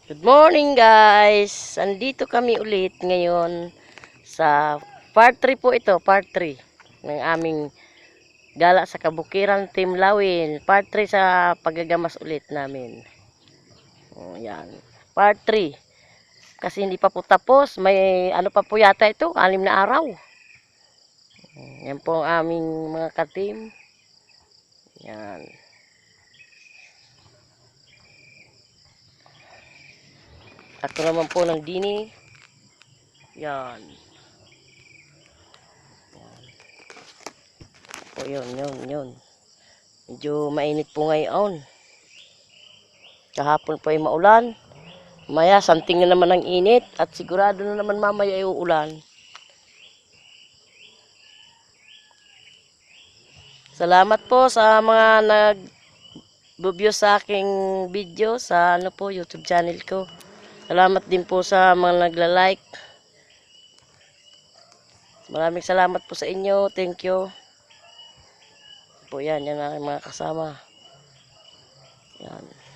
Good morning guys! Andito kami ulit ngayon sa part 3 po ito, part 3 ng aming gala sa Kabukiran Team Lawin. Part 3 sa paggagamas ulit namin. O, yan. Part 3. Kasi hindi pa po tapos, may ano pa po yata ito, 6 na araw. Yan po ang aming mga ka-team. Yan. Ako naman po ng dini. Yan. O yun. Medyo mainit po ngayon. Kahapon po ay maulan. Maya, santing na naman ang init. At sigurado na naman mamaya ay uulan. Salamat po sa mga nag-view sa aking video sa YouTube channel ko. Salamat din po sa mga nagla-like. Maraming salamat po sa inyo. Thank you. Po yan ang mga kasama. Yan.